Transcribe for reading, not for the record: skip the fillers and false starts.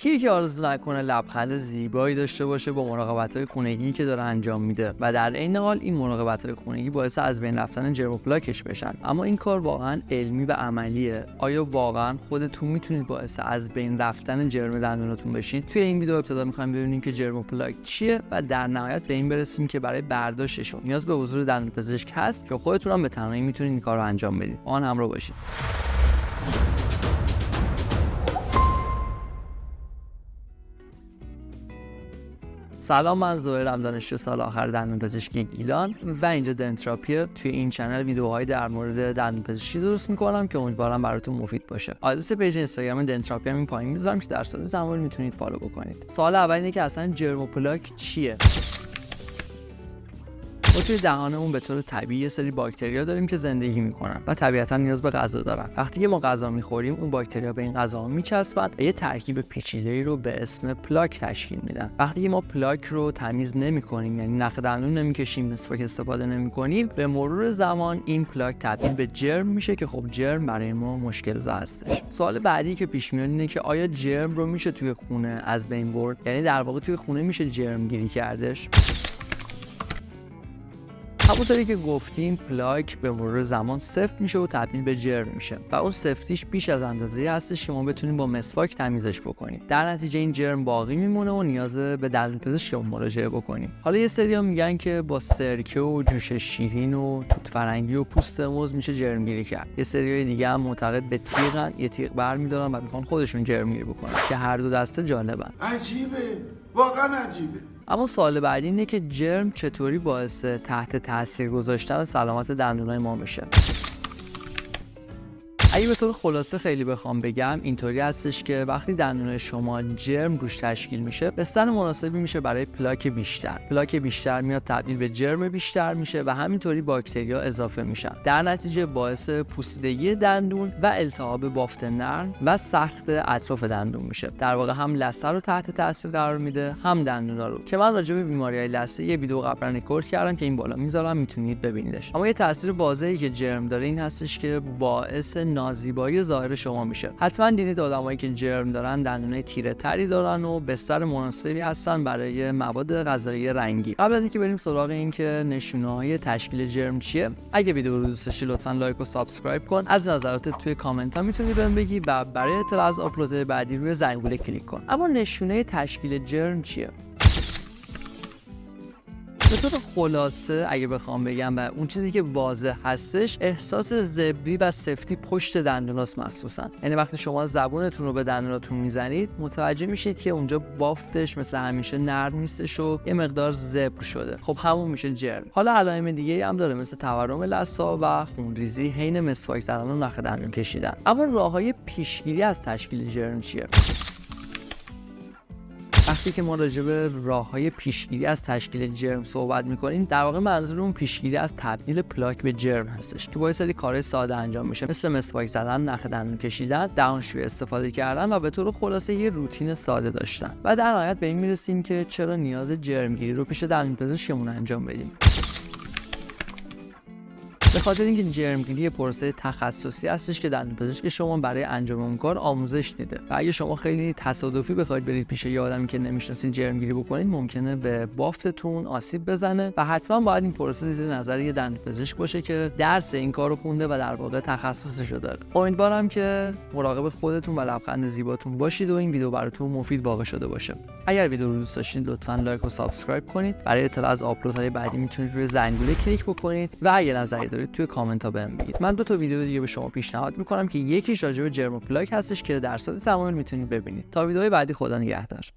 کی که آرزو نکنه لبخند زیبایی داشته باشه با مراقبت‌های خونگی که داره انجام میده و در عین حال این مراقبت‌های خونگی باعث از بین رفتن جرم و پلاکش بشن. اما این کار واقعا علمی و عملیه. آیا واقعا خودتون میتونید باعث از بین رفتن جرم دندوناتون بشید؟ توی این ویدیو ابتدا می‌خوایم ببینیم که جرم و پلاک چیه و در نهایت به این برسیم که برای برداشتشون نیاز به حضور دندونپزشک هست که خودتون هم به تنهایی میتونید این کار رو انجام بدید. آن همراه باشید. سلام، من زهیرم، دانشجو سال آخر دندونپزشکی گیلان و اینجا دنتراپیه. توی این چنل ویدیوهایی در مورد دندونپزشکی درست میکنم که امیدوارم براتون مفید باشه. آدرس پیج اینستاگرام دنتراپی همین پایین میذارم که در صورت تمایل میتونید فالو بکنید. سوال اول اینه که اصلا جرم و پلاک چیه؟ ما توی دهانمون به طور طبیعی یه سری باکتریا داریم که زندگی میکنن و طبیعتا نیاز به غذا دارن. وقتی که ما غذا میخوریم اون باکتریا به این غذا میچسبن و یه ترکیب پیچیده‌ای رو به اسم پلاک تشکیل میدن. وقتی که ما پلاک رو تمیز نمیکنیم، یعنی نخ دندون نمیکشیم، مسواک استفاده نمیکنیم، به مرور زمان این پلاک تبدیل به جرم میشه که خب جرم برای ما مشکل زا هستش. سوال بعدی که پیش میاد اینه که آیا جرم رو میشه توی خونه از بین برد؟ یعنی در واقع توی خونه میشه جرم گیری کردش؟ همونطوری که گفتیم پلاک به مرور زمان سفت میشه و تبدیل به جرم میشه و اون سفتیش بیش از اندازه هستش که ما بتونیم با مسواک تمیزش بکنیم. در نتیجه این جرم باقی میمونه و نیاز به دندونپزشک مراجعه بکنیم. حالا یه سری‌ها میگن که با سرکه و جوش شیرین و توت فرنگی و پوست موز میشه جرم گیری کرد. یه سری‌های دیگه هم معتقد به تیغن، یه تیغ برمی‌دارن و میخوان خودشون جرم گیری بکنن که هر دو دسته جالبن. عجیبه، واقعا عجیبه. اما سوال بعدی اینه که جرم چطوری باعث تحت تاثیر گذاشتن سلامت دندونای ما میشه؟ اگه به طور خلاصه خیلی بخوام بگم اینطوری هستش که وقتی دندونای شما جرم روش تشکیل میشه، بستر مناسبی میشه برای پلاک بیشتر. پلاک بیشتر میاد تبدیل به جرم بیشتر میشه و همینطوری باکتریا اضافه میشن. در نتیجه باعث پوسیدگی دندون و التهاب بافت نرم و سخت اطراف دندون میشه. در واقع هم لثه رو تحت تاثیر قرار میده، هم دندونا رو. که من راجع به بیماریهای لثه یه ویدیو قبلا رکورد کردم که این بالا میذارم، میتونید ببینیدش. اما یه تاثیر واضحی که جرم داره این هستش که باعث نازیبایی ظاهر شما میشه. حتما دیدید آدمایی که جرم دارن دندونای تیره تری دارن و بستر مناسبی هستن برای مواد غذایی رنگی. قبل از اینکه بریم سراغ این که نشونه‌های تشکیل جرم چیه، اگه ویدیو رو دوست داشتی لطفاً لایک و سابسکرایب کن. از نظراتت توی کامنت ها میتونی بهم بگی و برای اطلاع از آپلودهای بعدی روی زنگوله کلیک کن. اما نشونه تشکیل جرم چیه؟ به طور خلاصه اگه بخوام بگم و اون چیزی که واضح هستش، احساس زبری و سفتی پشت دندوناست مخصوصا. یعنی وقتی شما زبونتون رو به دندوناتون میزنید متوجه میشید که اونجا بافتش مثل همیشه نرم نیستش و یه مقدار زبر شده. خب همون میشه جرم. حالا علائم دیگه هم داره مثل تورم لثه و خونریزی حین مسواک زدن و نخ دندون کشیدن. اما راههای پیشگیری از تشکیل جرم چیه؟ وقتی که ما راجع به راه‌های پیشگیری از تشکیل جرم صحبت می‌کنیم، در واقع منظورمون پیشگیری از تبدیل پلاک به جرم هستش که با یه سری کارهای ساده انجام میشه، مثل مسواک زدن، نخ دندون کشیدن، دهانشویی استفاده کردن و به طور خلاصه یه روتین ساده داشتن. و در نهایت به این میرسیم که چرا نیاز جرمگیری رو پیش دندونپزشکمون انجام بدیم. به خاطر اینکه جرمگیری پروسه تخصصی هستش که دندونپزشک شما برای انجام اون کار آموزش دیده و اگه شما خیلی تصادفی بخواید برید پیش یه آدمی که نمیشناسید جرمگیری بکنید، ممکنه به بافتتون آسیب بزنه و حتما باید این پروسه زیر نظر یه دندونپزشک باشه که درس این کارو خونده و در واقع تخصصش رو داره. امیدوارم که مراقب خودتون و لبخند زیباتون باشید و این ویدیو براتون مفید واقع شده باشه. اگر ویدیو رو دوست داشتید لطفاً لایک و سابسکرایب کنید. برای اطلاع از آپلودهای بعدی میتونید روی زنگوله کلیک بکنید و اگه نظری دارید توی کامنت ها بهم بگید. من 2 تا ویدیو دیگه به شما پیشنهاد میکنم که یکیش راجع به جرم و پلاک هستش که در صورت تمایل میتونید ببینید. تا ویدیوهای بعدی، خدا نگهدار.